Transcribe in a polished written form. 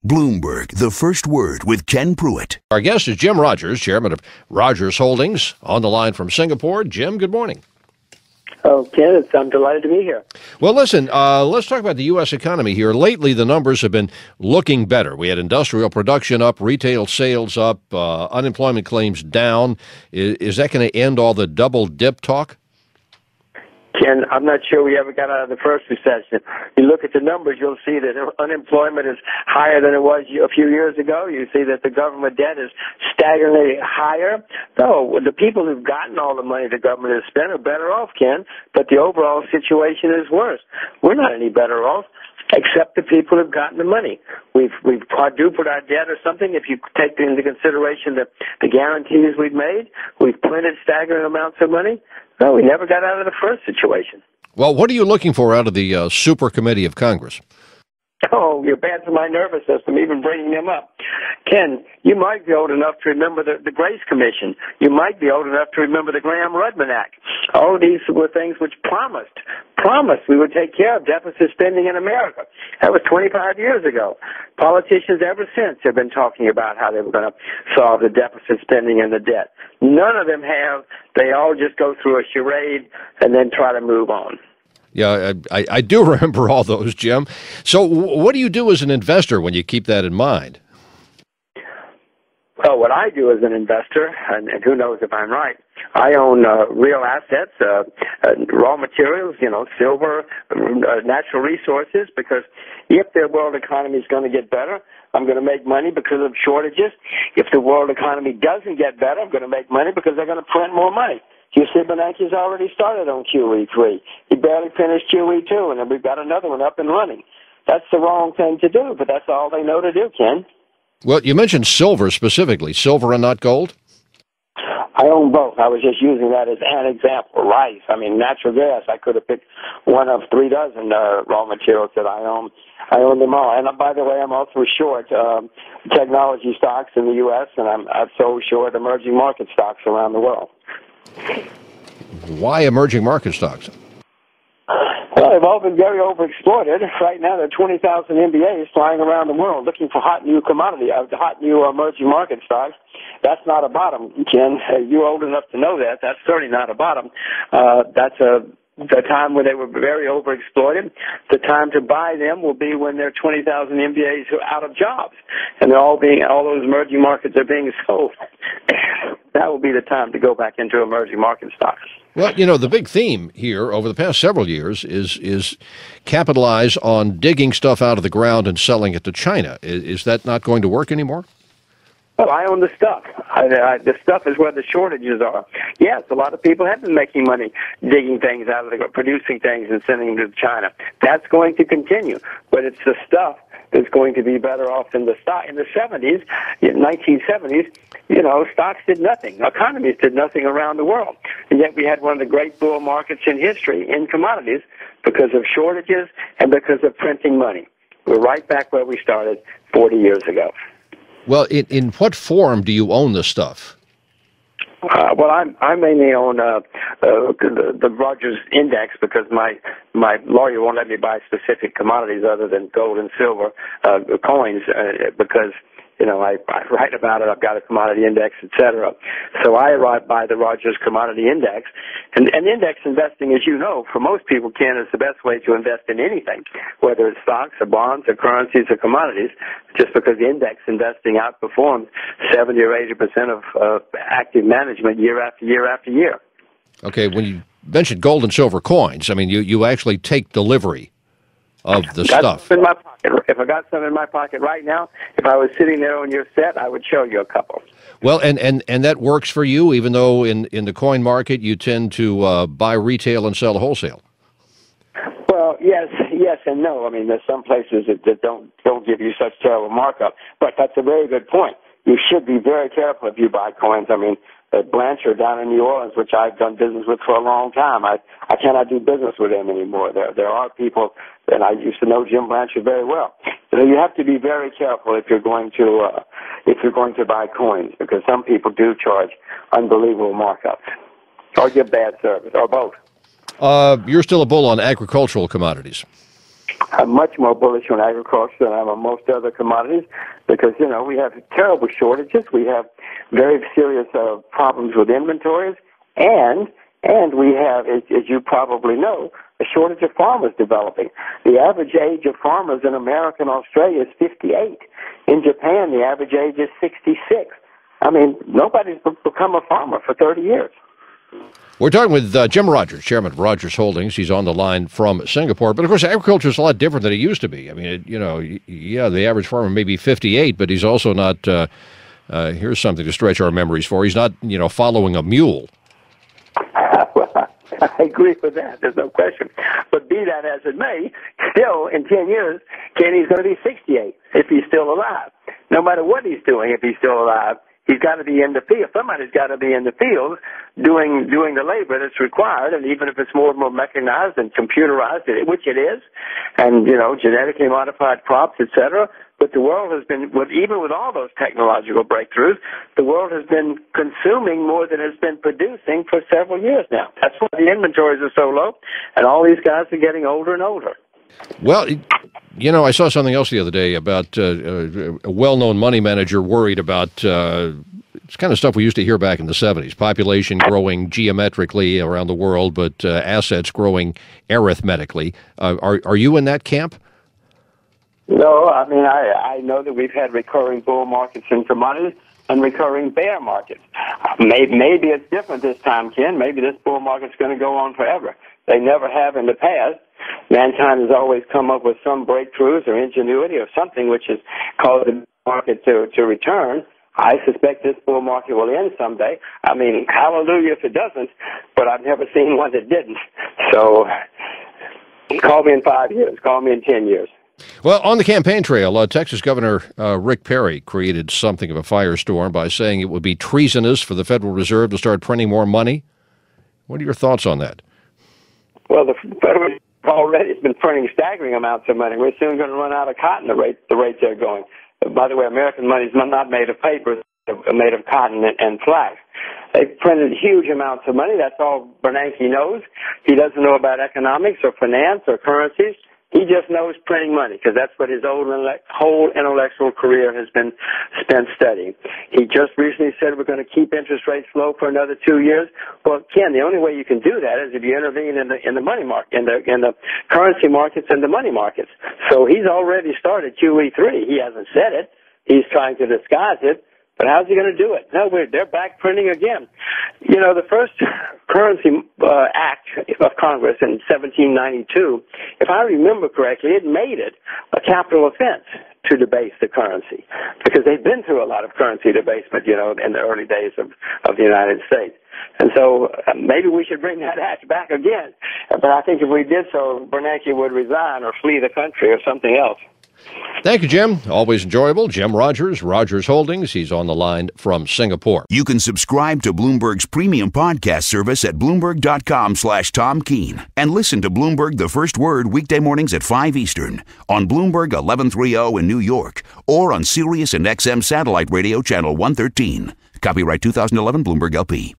Bloomberg, the first word with Ken Pruitt. Our guest is Jim Rogers, chairman of Rogers Holdings, on the line from Singapore. Jim, good morning. Oh, Ken, I'm delighted to be here. Well, listen, let's talk about the U.S. economy here. Lately, the numbers have been looking better. We had industrial production up, retail sales up, unemployment claims down. Is that going to end all the double dip talk? Ken, I'm not sure we ever got out of the first recession. You look at the numbers, you'll see that unemployment is higher than it was a few years ago. You see that the government debt is staggeringly higher. So the people who've gotten all the money the government has spent are better off, Ken, but the overall situation is worse. We're not any better off, except the people who've gotten the money. We've quadrupled our debt or something. If you take into consideration the guarantees we've made, we've printed staggering amounts of money. No, we never got out of the first situation. Well, what are you looking for out of the super committee of Congress? Oh, you're bad for my nervous system, even bringing them up. Ken, you might be old enough to remember the Grace Commission. You might be old enough to remember the Graham-Rudman Act. All of these were things which promised we would take care of deficit spending in America. That was 25 years ago. Politicians ever since have been talking about how they were going to solve the deficit spending and the debt. None of them have. They all just go through a charade and then try to move on. Yeah, I do remember all those, Jim. So what do you do as an investor when you keep that in mind? Well, what I do as an investor, and who knows if I'm right, I own real assets, raw materials, silver, natural resources, because if the world economy is going to get better, I'm going to make money because of shortages. If the world economy doesn't get better, I'm going to make money because they're going to print more money. You see, Bernanke's already started on QE3. He barely finished QE2, and then we've got another one up and running. That's the wrong thing to do, but that's all they know to do, Ken. Well, you mentioned silver specifically. Silver and not gold? I own both. I was just using that as an example. Rice, natural gas. I could have picked one of 3 dozen raw materials that I own. I own them all. And by the way, I'm also short technology stocks in the U.S., and I'm so short emerging market stocks around the world. Why emerging market stocks? Well, they've all been very overexploited. Right now, there are 20,000 MBAs flying around the world looking for hot new hot new emerging market stocks. That's not a bottom, Ken. You're old enough to know that. That's certainly not a bottom. That's the time when they were very overexploited. The time to buy them will be when there are 20,000 MBAs who are out of jobs, and all those emerging markets are being sold. That will be the time to go back into emerging market stocks. Well, the big theme here over the past several years is capitalize on digging stuff out of the ground and selling it to China. Is that not going to work anymore? Well, I own the stuff. The stuff is where the shortages are. Yes, a lot of people have been making money digging things out of the ground, producing things and sending them to China. That's going to continue, but it's the stuff that's going to be better off than the stock. In the 70s, 1970s, stocks did nothing. Economies did nothing around the world. And yet we had one of the great bull markets in history in commodities because of shortages and because of printing money. We're right back where we started 40 years ago. Well, in what form do you own this stuff? Well, I mainly own the Rogers Index because my lawyer won't let me buy specific commodities other than gold and silver coins because I write about it. I've got a commodity index, etc. So I buy the Rogers Commodity Index, and index investing, as you know, for most people, Ken, is the best way to invest in anything, whether it's stocks or bonds or currencies or commodities. Just because the index investing outperforms 70 or 80% of active management year after year after year. Okay, when you mentioned gold and silver coins, you actually take delivery of the stuff. In my pocket. If I got some in my pocket right now, if I was sitting there on your set, I would show you a couple. Well, and that works for you, even though in the coin market you tend to buy retail and sell wholesale. Well, yes and no. There's some places that don't give you such terrible markup, but that's a very good point. You should be very careful if you buy coins. Blanchard down in New Orleans, which I've done business with for a long time, I cannot do business with them anymore. There are people, and I used to know Jim Blanchard very well. So you have to be very careful if you're going to buy coins, because some people do charge unbelievable markups or give bad service or both. You're still a bull on agricultural commodities. I'm much more bullish on agriculture than I am on most other commodities because, we have terrible shortages. We have very serious problems with inventories, and we have, as you probably know, a shortage of farmers developing. The average age of farmers in America and Australia is 58. In Japan, the average age is 66. I mean, nobody's become a farmer for 30 years. We're talking with Jim Rogers, chairman of Rogers Holdings. He's on the line from Singapore. But, of course, agriculture is a lot different than it used to be. I mean, the average farmer may be 58, but he's also not, here's something to stretch our memories for, he's not, following a mule. Well, I agree with that. There's no question. But be that as it may, still, in 10 years, Kenny's going to be 68 if he's still alive. No matter what he's doing, if he's still alive, he's got to be in the field. Somebody's got to be in the field doing the labor that's required, and even if it's more and more mechanized and computerized, which it is, and, genetically modified crops, etc. But the world has been, even with all those technological breakthroughs, the world has been consuming more than it's been producing for several years now. That's why the inventories are so low, and all these guys are getting older and older. Well, I saw something else the other day about a well-known money manager worried about it's kind of stuff we used to hear back in the 70s. Population growing geometrically around the world, but assets growing arithmetically. Are you in that camp? No, I mean, I know that we've had recurring bull markets in commodities and recurring bear markets. Maybe it's different this time, Ken. Maybe this bull market's going to go on forever. They never have in the past. Mankind has always come up with some breakthroughs or ingenuity or something which has caused the market to return. I suspect this bull market will end someday. I mean, hallelujah if it doesn't, but I've never seen one that didn't. So call me in 5 years. Call me in 10 years. Well, on the campaign trail, Texas Governor Rick Perry created something of a firestorm by saying it would be treasonous for the Federal Reserve to start printing more money. What are your thoughts on that? Well, the Federal Reserve already has been printing staggering amounts of money. We're soon going to run out of cotton, the rate they're going. By the way, American money is not made of paper, it's made of cotton and flax. They've printed huge amounts of money. That's all Bernanke knows. He doesn't know about economics or finance or currencies. He just knows printing money because that's what his whole intellectual career has been spent studying. He just recently said we're going to keep interest rates low for another 2 years. Well, Ken, the only way you can do that is if you intervene in the money market, in the currency markets and the money markets. So he's already started QE3. He hasn't said it. He's trying to disguise it. But how's he going to do it? No, they're back printing again. The first currency act of Congress in 1792, if I remember correctly, it made it a capital offense to debase the currency because they've been through a lot of currency debasement, in the early days of the United States. And so maybe we should bring that act back again. But I think if we did so, Bernanke would resign or flee the country or something else. Thank you, Jim. Always enjoyable. Jim Rogers, Rogers Holdings. He's on the line from Singapore. You can subscribe to Bloomberg's premium podcast service at Bloomberg.com/Tom Keene and listen to Bloomberg The First Word weekday mornings at 5 Eastern on Bloomberg 1130 in New York or on Sirius and XM satellite radio channel 113. Copyright 2011 Bloomberg LP.